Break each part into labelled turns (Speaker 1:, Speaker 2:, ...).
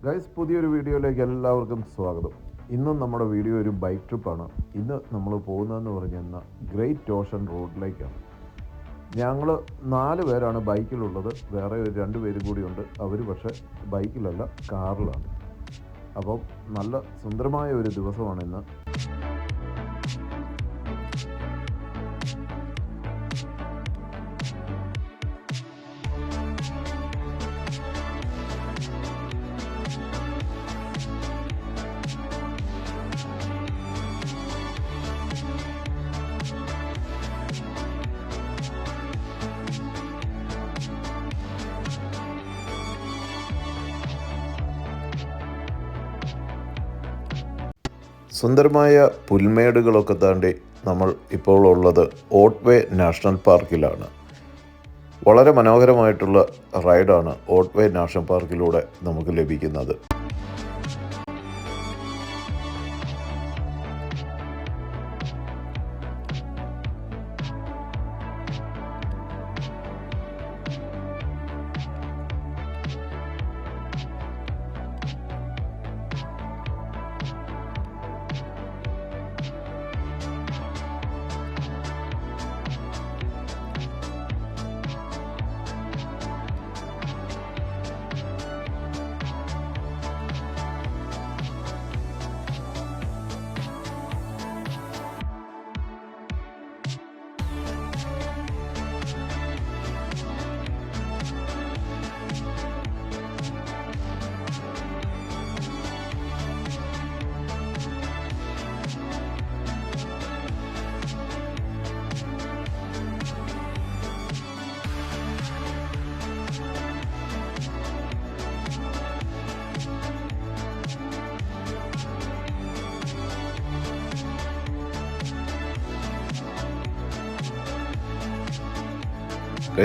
Speaker 1: Guys, പുതിയൊരു വീഡിയോയിലേക്ക് എല്ലാവർക്കും സ്വാഗതം. ഇന്നും നമ്മുടെ വീഡിയോ ഒരു ബൈക്ക് ട്രിപ്പാണ്. ഇന്ന് നമ്മൾ പോകുന്നതെന്ന് പറഞ്ഞാൽ ഗ്രേറ്റ് ഓഷൻ റോഡിലേക്കാണ്. ഞങ്ങൾ 4 പേരാണ് ബൈക്കിലുള്ളത്. വേറെ 2 പേരും കൂടിയുണ്ട്. അവർ പക്ഷേ ബൈക്കിലല്ല, കാറിലാണ്. അപ്പം നല്ല സുന്ദരമായ ഒരു ദിവസമാണ് ഇന്ന്. സുന്ദരമായ പുൽമേടുകളൊക്കെ താണ്ടി നമ്മൾ ഇപ്പോൾ ഉള്ളത് ഓട്ട്വേ നാഷണൽ പാർക്കിലാണ്. വളരെ മനോഹരമായിട്ടുള്ള റൈഡാണ് ഓട്ട്വേ നാഷണൽ പാർക്കിലൂടെ നമുക്ക് ലഭിക്കുന്നത്.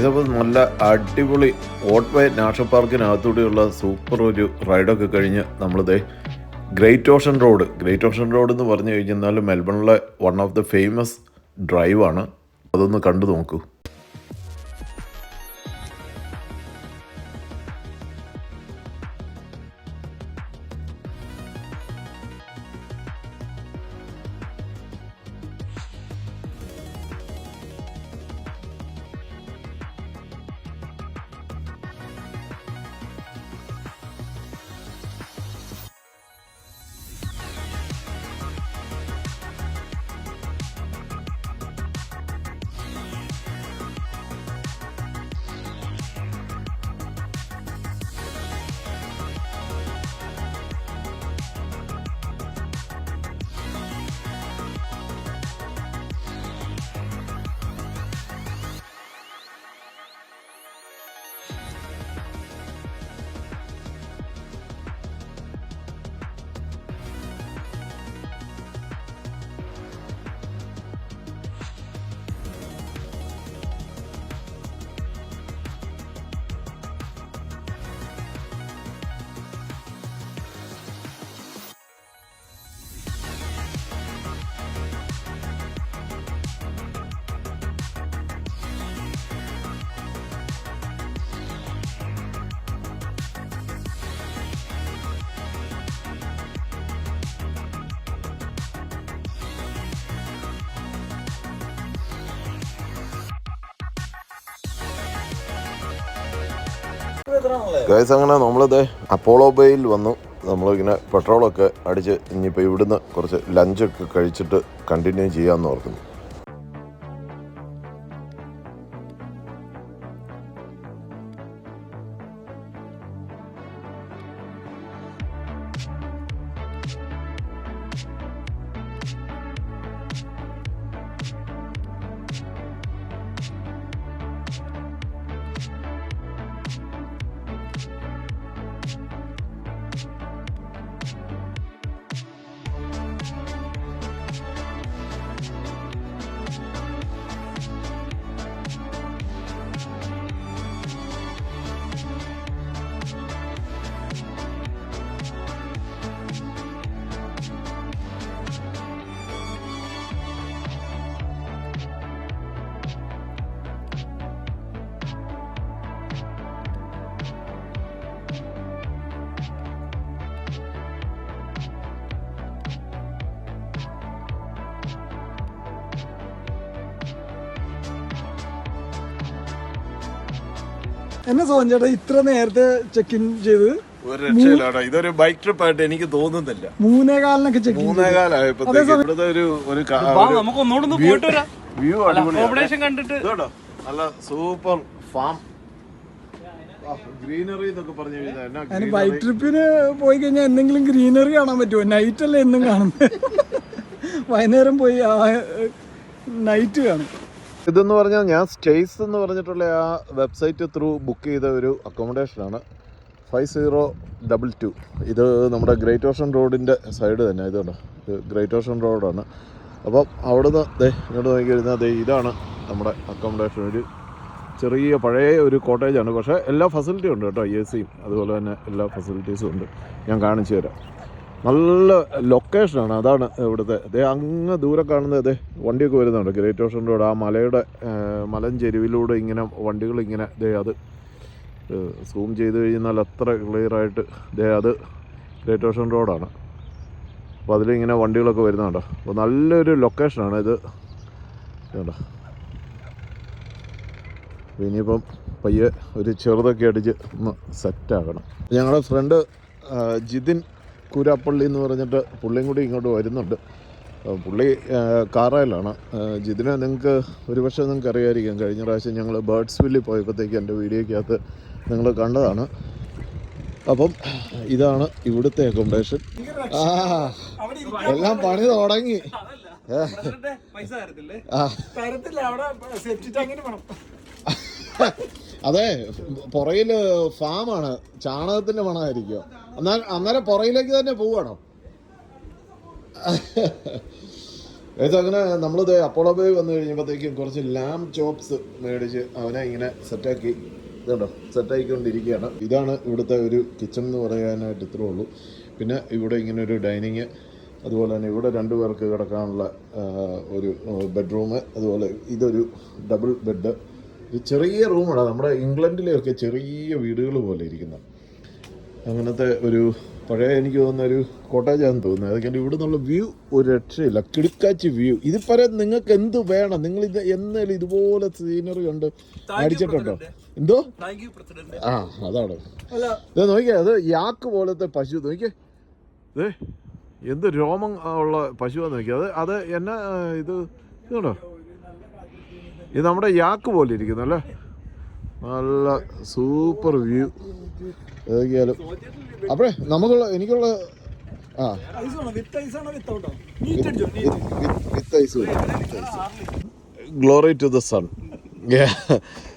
Speaker 1: അപ്പോൾ നല്ല അടിപൊളി ഓട്ട്വേ നാഷണൽ പാർക്കിനകത്തൂടെയുള്ള സൂപ്പർ ഒരു റൈഡൊക്കെ കഴിഞ്ഞ് നമ്മളിത് ഗ്രേറ്റ് ഓഷൻ റോഡ് എന്ന് പറഞ്ഞു കഴിഞ്ഞാൽ മെൽബണിലെ വൺ ഓഫ് ദ ഫേമസ് ഡ്രൈവാണ്. അതൊന്ന് കണ്ടു നോക്കൂ. ഗൈസ്, അങ്ങനെ നമ്മളിത് അപ്പോളോ ബേയിൽ വന്നു. നമ്മളിങ്ങനെ പെട്രോളൊക്കെ അടിച്ച് ഇനിയിപ്പോൾ ഇവിടുന്ന് കുറച്ച് ലഞ്ചൊക്കെ കഴിച്ചിട്ട് കണ്ടിന്യൂ ചെയ്യാമെന്ന് ഓർക്കുന്നു.
Speaker 2: എന്നെ സോൻ ചേട്ടാ ഇത്ര നേരത്തെ ചെക്ക് ഇൻ ചെയ്ത്
Speaker 1: ഒരു രക്ഷയില്ലാട്ടോ. ഇതൊരു ബൈക്ക് ട്രിപ്പ് ആയിട്ട് എനിക്ക് തോന്നുന്നില്ല.
Speaker 2: 3:15 ചെക്ക് ഇൻ.
Speaker 1: 3:15 ഇവിടുത്തെ ഒരു വ്യൂ അടിപൊളിയാണ്
Speaker 3: കണ്ടിട്ട്.
Speaker 1: നല്ല സൂപ്പർ ഫാം ഗ്രീനറി എന്നൊക്കെ പറഞ്ഞു കഴിഞ്ഞാൽ
Speaker 2: അതിന് ബൈക്ക് ട്രിപ്പിന് പോയി കഴിഞ്ഞാൽ എന്തെങ്കിലും ഗ്രീനറി കാണാൻ പറ്റുമോ? നൈറ്റ് അല്ലേ എന്നും കാണുന്നത്. വൈകുന്നേരം പോയി ആ നൈറ്റ് കാണും.
Speaker 1: ഇതെന്ന് പറഞ്ഞാൽ ഞാൻ സ്റ്റേസ് എന്ന് പറഞ്ഞിട്ടുള്ള ആ വെബ്സൈറ്റ് ത്രൂ ബുക്ക് ചെയ്ത ഒരു അക്കോമഡേഷനാണ്. 5022. ഇത് നമ്മുടെ ഗ്രേറ്റ് ഓഷൻ റോഡിൻ്റെ സൈഡ് തന്നെ. ഇതുണ്ട്, ഇത് ഗ്രേറ്റ് ഓഷൻ റോഡാണ്. അപ്പം അവിടുന്ന് ഇങ്ങോട്ട് നോക്കി കഴിഞ്ഞാൽ ഇതാണ് നമ്മുടെ അക്കോമഡേഷൻ. ഒരു ചെറിയ പഴയ ഒരു കോട്ടേജാണ്, പക്ഷേ എല്ലാ ഫെസിലിറ്റിയും ഉണ്ട് കേട്ടോ. AC-യും അതുപോലെ തന്നെ എല്ലാ ഫെസിലിറ്റീസും ഉണ്ട്. ഞാൻ കാണിച്ചു തരാം. നല്ല ലൊക്കേഷനാണ്. അതാണ് ഇവിടുത്തെ. അങ്ങ് ദൂരെ കാണുന്നത് വണ്ടിയൊക്കെ വരുന്നുണ്ട്. ഗ്രേറ്റ് ഓഷൻ റോഡ്, ആ മലയുടെ മലഞ്ചെരുവിലൂടെ ഇങ്ങനെ വണ്ടികൾ ഇങ്ങനെ അത് സൂം ചെയ്ത് കഴിഞ്ഞാൽ അത്ര ക്ലിയറായിട്ട് അത് ഗ്രേറ്റ് ഓഷൻ റോഡാണ്. അപ്പോൾ അതിലിങ്ങനെ വണ്ടികളൊക്കെ വരുന്നുണ്ടോ. അപ്പോൾ നല്ലൊരു ലൊക്കേഷനാണ് ഇത് കേട്ടോ. ഇനിയിപ്പം പയ്യെ ഒരു ചെറുതൊക്കെ അടിച്ച് ഒന്ന് സെറ്റാക്കണം. ഞങ്ങളുടെ ഫ്രണ്ട് ജിതിൻ കൂരാപ്പള്ളി എന്ന് പറഞ്ഞിട്ട് പുള്ളിയും കൂടി ഇങ്ങോട്ട് വരുന്നുണ്ട്. പുള്ളി കാറയിലാണ്. ജിതിനെ നിങ്ങൾക്ക് ഒരുപക്ഷെ നിങ്ങൾക്ക് അറിയാമായിരിക്കും. കഴിഞ്ഞ പ്രാവശ്യം ഞങ്ങൾ ബേർഡ്സ് വില്ലിൽ പോയപ്പോഴത്തേക്ക് എൻ്റെ വീഡിയോയ്ക്കകത്ത് നിങ്ങൾ കണ്ടതാണ്. അപ്പം ഇതാണ് ഇവിടുത്തെ അക്കോമഡേഷൻ. എല്ലാം പണി തുടങ്ങി. അതെ, പുറയില് ഫാമാണ്. ചാണകത്തിന്റെ മണമായിരിക്കും. അന്നേരം പുറയിലേക്ക് തന്നെ പോവാണോ? അങ്ങനെ നമ്മളിത് അപ്പോളോ ബേ വന്നു കഴിഞ്ഞപ്പോഴത്തേക്കും കുറച്ച് ലാം ചോപ്സ് മേടിച്ച് അവനെ ഇങ്ങനെ സെറ്റാക്കി ഇതുണ്ടോ സെറ്റാക്കിക്കൊണ്ടിരിക്കുകയാണ്. ഇതാണ് ഇവിടുത്തെ ഒരു കിച്ചൺ എന്ന് പറയാനായിട്ട് ഇത്രേ ഉള്ളൂ. പിന്നെ ഇവിടെ ഇങ്ങനെ ഒരു ഡൈനിങ്, അതുപോലെ തന്നെ ഇവിടെ 2 പേർക്ക് കിടക്കാനുള്ള ഒരു ബെഡ്റൂം, അതുപോലെ ഇതൊരു ഡബിൾ ബെഡ്. ഒരു ചെറിയ റൂമാണ്. നമ്മുടെ ഇംഗ്ലണ്ടിലെയൊക്കെ ചെറിയ വീടുകൾ പോലെ ഇരിക്കുന്ന അങ്ങനത്തെ ഒരു പഴയ, എനിക്ക് തോന്നുന്ന ഒരു കോട്ടേജാണെന്ന് തോന്നുന്നത്. അതൊക്കെ ഇവിടെ നിന്നുള്ള വ്യൂ ഒരു രക്ഷയില്ല. കിടുക്കാച്ചി വ്യൂ. ഇത് പറയാൻ നിങ്ങൾക്ക് എന്ത് വേണം? നിങ്ങൾ ഇത് എന്നാലും ഇതുപോലെ സീനറി ഉണ്ട് അടിച്ചിട്ടുണ്ടോ? എന്തോ അതാണ്. ഇത് നോക്കിയേ, അത് യാക്ക് പോലത്തെ പശു. നോക്കിയേ, എന്ത് രോമം ഉള്ള പശുവാന്ന് നോക്കിയത്. അത് എന്നാ ഇതുണ്ടോ, ഇത് നമ്മുടെ യാക്ക് പോലെ ഇരിക്കുന്നല്ലേ. നല്ല സൂപ്പർ വ്യൂ. ഏതൊക്കെയാലും അപ്പോഴേ എനിക്കുള്ള ഗ്ലോറി ടു ദ സൺ.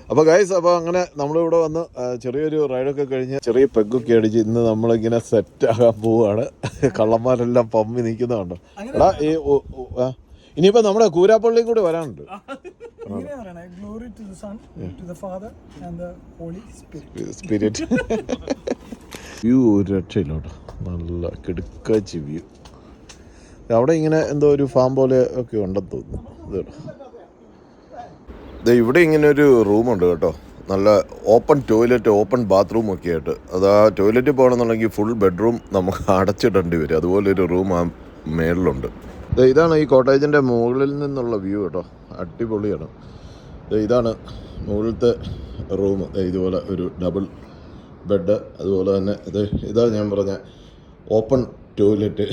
Speaker 1: അപ്പോൾ ഗൈസ്, അപ്പോൾ അങ്ങനെ നമ്മളിവിടെ വന്ന് ചെറിയൊരു റൈഡൊക്കെ കഴിഞ്ഞ് ചെറിയ പെഗ്ഗൊക്കെ അടിച്ച് ഇന്ന് നമ്മളിങ്ങനെ സെറ്റാകാൻ പോവുകയാണ്. കള്ളന്മാരെല്ലാം പമ്മി നിൽക്കുന്നുണ്ടോ. എടാ ഇനിയിപ്പോൾ നമ്മുടെ കൂരാപ്പള്ളിയും കൂടി വരാനുണ്ട്. സ്പിരിറ്റ് വ്യൂ ഒരു രക്ഷയില്ലോട്ടോ. നല്ല കിടുക്കാച്ചി വ്യൂ. അവിടെ ഇങ്ങനെ എന്തോ ഒരു ഫാം പോലെ ഒക്കെ ഉണ്ടെന്ന് തോന്നുന്നു. ഇവിടെ ഇങ്ങനെ ഒരു റൂമുണ്ട് കേട്ടോ. നല്ല ഓപ്പൺ ടോയ്ലറ്റ്, ഓപ്പൺ ബാത്റൂം ഒക്കെ ആയിട്ട്. അത് ആ ടോയ്ലറ്റിൽ പോകണമെന്നുണ്ടെങ്കിൽ ഫുൾ ബെഡ്റൂം നമുക്ക് അടച്ചിടേണ്ടി വരും. അതുപോലെ ഒരു റൂം ആ മേളിലുണ്ട്. ഇതാണ് ഈ കോട്ടേജിൻ്റെ മുകളിൽ നിന്നുള്ള വ്യൂ കേട്ടോ. അടിപൊളിയാണ്. ഇതാണ് മുകളിലത്തെ റൂം. ഇതുപോലെ ഒരു ഡബിൾ ബെഡ്, അതുപോലെ തന്നെ ഇതാ ഞാൻ പറഞ്ഞ ഓപ്പൺ ടോയ്ലറ്റ്.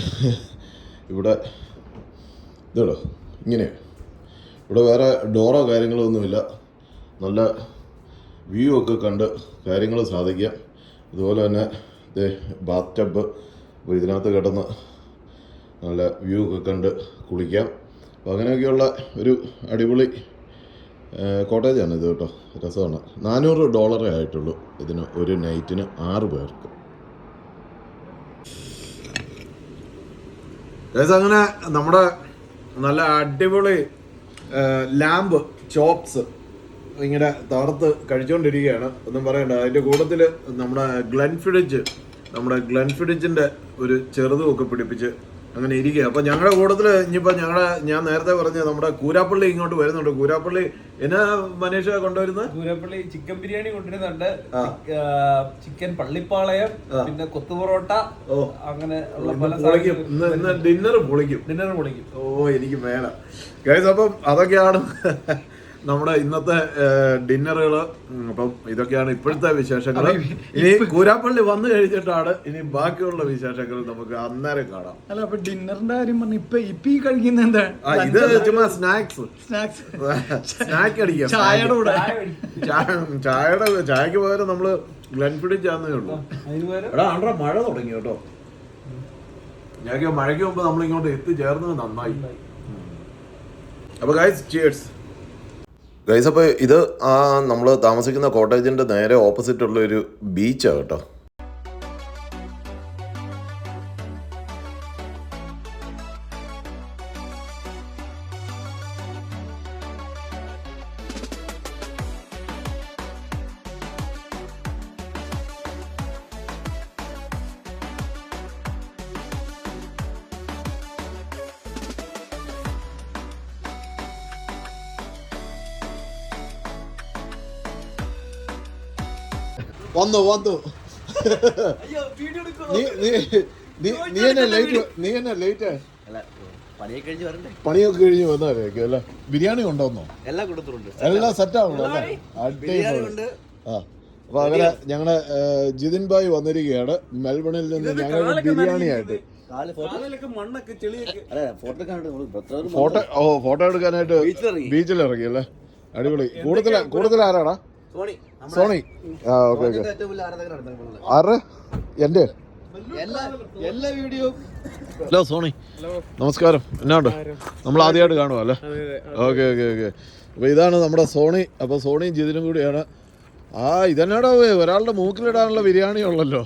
Speaker 1: ഇവിടെ ഇതോ ഇങ്ങനെയാണ്. ഇവിടെ വേറെ ഡോറോ കാര്യങ്ങളോ ഒന്നുമില്ല. നല്ല വ്യൂ ഒക്കെ കണ്ട് കാര്യങ്ങൾ സാധിക്കാം. അതുപോലെ തന്നെ ബാത്ത് ടബ്. അപ്പോൾ ഇതിനകത്ത് കിടന്ന് നല്ല വ്യൂ ഒക്കെ കണ്ട് കുളിക്കാം. അപ്പോൾ അങ്ങനെയൊക്കെയുള്ള ഒരു അടിപൊളി കോട്ടേജാണ് ഇത് കേട്ടോ. രസമാണ്. $400 ആയിട്ടുള്ളൂ ഇതിന് ഒരു നൈറ്റിന് 6 പേർക്ക്. അങ്ങനെ നമ്മുടെ നല്ല അടിപൊളി ലാമ്പ് ചോപ്സ് ഇങ്ങനെ തകർത്ത് കഴിച്ചുകൊണ്ടിരിക്കുകയാണ്. ഒന്നും പറയണ്ട. അതിൻ്റെ കൂട്ടത്തിൽ നമ്മുടെ ഗ്ലെൻഫിഡിജിൻ്റെ ഒരു ചെറുതും ഒക്കെ പിടിപ്പിച്ച് അങ്ങനെ ഇരിക്കുക. അപ്പം ഞങ്ങളുടെ കൂട്ടത്തിൽ ഇനിയിപ്പോൾ ഞാൻ നേരത്തെ പറഞ്ഞ നമ്മുടെ കൂരാപ്പള്ളി ഇങ്ങോട്ട് വരുന്നുണ്ട്. കൂരാപ്പള്ളി എന്നാ മനീഷ കൊണ്ടുവരുന്നത്?
Speaker 3: കൂരാപ്പള്ളി ചിക്കൻ ബിരിയാണി കൊണ്ടുവരുന്നുണ്ട്, ചിക്കൻ പള്ളിപ്പാളയം, പിന്നെ കൊത്തു പൊറോട്ട, അങ്ങനെ ഉള്ള
Speaker 1: ഡിന്നർ പൊളിക്കും.
Speaker 3: ഡിന്നർ പൊളിക്കും.
Speaker 1: ഓ എനിക്ക് മേല ഗൈസ്. അപ്പം അതൊക്കെയാണ് നമ്മുടെ ഇന്നത്തെ ഡിന്നറുകള്. അപ്പം ഇതൊക്കെയാണ് ഇപ്പോഴത്തെ വിശേഷങ്ങൾ. ഇനി കൂരാപ്പള്ളി വന്നു കഴിഞ്ഞിട്ടാണ് ഇനി ബാക്കിയുള്ള വിശേഷങ്ങൾ നമുക്ക് അന്നേരം കാണാം.
Speaker 2: അല്ല, അപ്പൊ ഡിന്നറിന്റെ കാര്യം പറഞ്ഞു. ഇപ്പൊ ഈ കഴിക്കുന്ന എന്താ?
Speaker 1: ഇത് ചുമ്മാ സ്നാക്സ് സ്നാക്ക് അടിക്കാം.
Speaker 2: ചായയുടെ കൂടെ
Speaker 1: ചായക്ക് പകരം നമ്മള് ഗ്ലെൻഫിഡിച്ച് ആന്നേ ഉള്ളൂ. എടാ ആണ്ട്രാ മഴ തുടങ്ങി കേട്ടോ. ഞങ്ങൾക്ക് മഴയ്ക്ക് മുമ്പ് നമ്മളിങ്ങോട്ട് എത്തിച്ചേർന്നത് നന്നായി. അപ്പൊ ഗൈസ് ചിയേഴ്സ്. ഗൈസ്, അപ്പോൾ ഇത് നമ്മൾ താമസിക്കുന്ന കോട്ടേജിൻ്റെ നേരെ ഓപ്പോസിറ്റ് ഉള്ള ഒരു ബീച്ചാണ് കേട്ടോ. വന്നു നീ എന്നെ ലേറ്റ് പണിയൊക്കെ കഴിഞ്ഞ് വന്നാലേക്കും അല്ലേ? ബിരിയാണി കൊണ്ടുവന്നോ? എല്ലാം സെറ്റ് ആവണോ അല്ലേ? അടിപൊളി. അപ്പൊ അങ്ങനെ ഞങ്ങള് ജിതിൻ ഭായ് വന്നിരിക്കുകയാണ് മെൽബണിൽ നിന്ന്. ഞങ്ങൾ ബിരിയാണി ആയിട്ട് ഫോട്ടോ എടുക്കാനായിട്ട് ബീച്ചിൽ ഇറങ്ങി അല്ലേ? അടിപൊളി. കൂടുതൽ ആരാടാ? സോണി. ആ, ഓക്കെ ഓക്കെ. ആറ് എന്റെ ഹലോ സോണി, നമസ്കാരം. എന്നാണ്ട്? നമ്മൾ ആദ്യമായിട്ട് കാണുക അല്ലേ? Okay okay okay. അപ്പൊ ഇതാണ് നമ്മുടെ സോണി. അപ്പൊ സോണിയും ജിതിനും കൂടിയാണ്. ഇതെന്നാടോ ഒരാളുടെ മൂക്കിലിടാനുള്ള ബിരിയാണി ഉള്ളല്ലോ.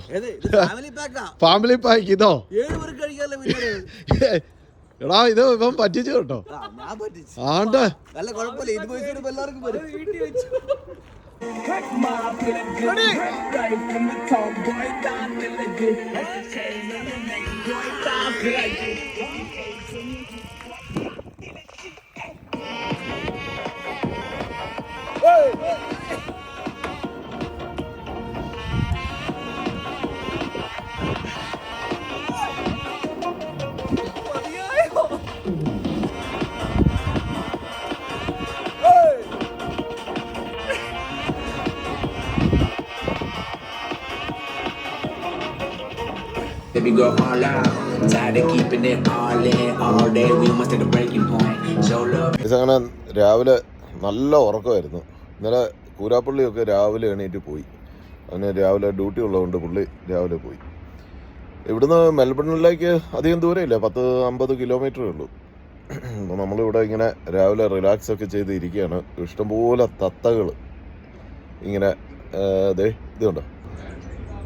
Speaker 1: ഫാമിലി പാക്ക് ഇതോ? എടാ ഇത് ഇവൻ പറ്റിച്ചു കേട്ടോ. ആണ്ട്
Speaker 4: We go all out, tired of keeping it all in, all day. We must hit a breaking point. Show love.
Speaker 1: അങ്ങനെ രാവിലെ നല്ല ഉറക്കമായിരുന്നു. ഇന്നലെ കൂരാപ്പള്ളിയൊക്കെ രാവിലെ എണീറ്റ് പോയി. അങ്ങനെ രാവിലെ ഡ്യൂട്ടി ഉള്ളതുകൊണ്ട് പുള്ളി രാവിലെ പോയി. ഇവിടുന്ന് മെൽബണിലേക്ക് അധികം ദൂരമില്ല, 10-50 കിലോമീറ്ററേ ഉള്ളൂ. നമ്മളിവിടെ ഇങ്ങനെ രാവിലെ റിലാക്സ് ഒക്കെ ചെയ്ത് ഇരിക്കുകയാണ്. ഇഷ്ടംപോലെ തത്തകൾ ഇങ്ങനെ ഇതുണ്ടോ,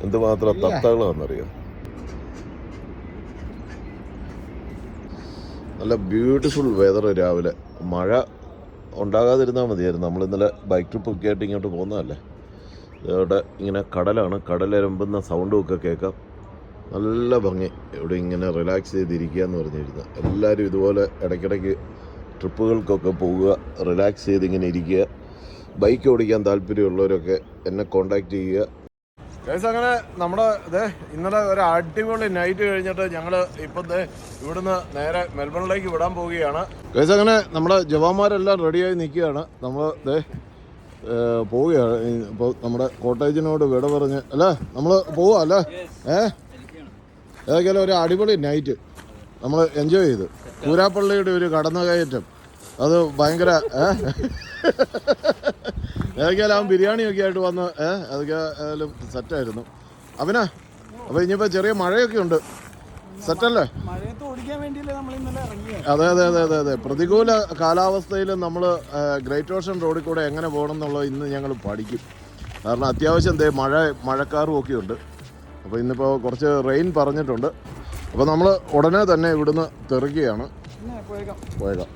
Speaker 1: എന്തുമാത്രം തത്തകളാണെന്നറിയോ. നല്ല ബ്യൂട്ടിഫുൾ വെതർ. രാവിലെ മഴ ഉണ്ടാകാതിരുന്നാൽ മതിയായിരുന്നു. നമ്മൾ ഇന്നലെ ബൈക്ക് ട്രിപ്പ് ഒക്കെ ആയിട്ട് ഇങ്ങോട്ട് പോകുന്നതല്ലേ. ഇവിടെ ഇങ്ങനെ കടലാണ്, കടലരമ്പുന്ന സൗണ്ടും ഒക്കെ കേൾക്കാം. നല്ല ഭംഗി. ഇവിടെ ഇങ്ങനെ റിലാക്സ് ചെയ്തിരിക്കുക എന്ന് പറഞ്ഞിരുന്നത്. എല്ലാവരും ഇതുപോലെ ഇടയ്ക്കിടയ്ക്ക് ട്രിപ്പുകൾക്കൊക്കെ പോവുക, റിലാക്സ് ചെയ്തിങ്ങനെ ഇരിക്കുക. ബൈക്ക് ഓടിക്കാൻ താല്പര്യമുള്ളവരൊക്കെ എന്നെ കോണ്ടാക്ട് ചെയ്യുക. ഗൈസ്, അങ്ങനെ നമ്മുടെ ഇന്നലെ ഒരു അടിപൊളി നൈറ്റ് കഴിഞ്ഞിട്ട് ഞങ്ങൾ ഇപ്പം ഇവിടുന്ന് നേരെ മെൽബണിലേക്ക് വിടാൻ പോവുകയാണ്. ഗൈസ്, അങ്ങനെ നമ്മുടെ ജവാന്മാരെല്ലാം റെഡിയായി നിൽക്കുകയാണ്. നമ്മൾ പോവുകയാണ്. ഇപ്പോൾ നമ്മുടെ കോട്ടേജിനോട് വിട പറഞ്ഞ് അല്ലേ നമ്മൾ പോവുക അല്ലേ? ഏതൊക്കെയാലും ഒരു അടിപൊളി നൈറ്റ് നമ്മൾ എൻജോയ് ചെയ്തു. കൂരാപ്പള്ളിയുടെ ഒരു കടന്നുകയറ്റം അത് ഭയങ്കര ഏതൊക്കെയാലും അവൻ ബിരിയാണിയൊക്കെ ആയിട്ട് വന്ന് അതൊക്കെ ആയാലും സെറ്റായിരുന്നു. അവനാ അപ്പോൾ ഇനിയിപ്പോൾ ചെറിയ മഴയൊക്കെ ഉണ്ട്. സെറ്റല്ലേ? അതെ അതെ അതെ അതെ അതെ. പ്രതികൂല കാലാവസ്ഥയിൽ നമ്മൾ ഗ്രേറ്റ് ഓഷൻ റോഡിൽ കൂടെ എങ്ങനെ പോകണം എന്നുള്ളത് ഇന്ന് ഞങ്ങൾ പഠിക്കും. കാരണം അത്യാവശ്യം മഴക്കാറും ഒക്കെ ഉണ്ട്. അപ്പോൾ ഇന്നിപ്പോൾ കുറച്ച് റെയിൻ പറഞ്ഞിട്ടുണ്ട്. അപ്പോൾ നമ്മൾ ഉടനെ തന്നെ ഇവിടുന്ന് തെറിക്കുകയാണ്. പോയേക്കാം.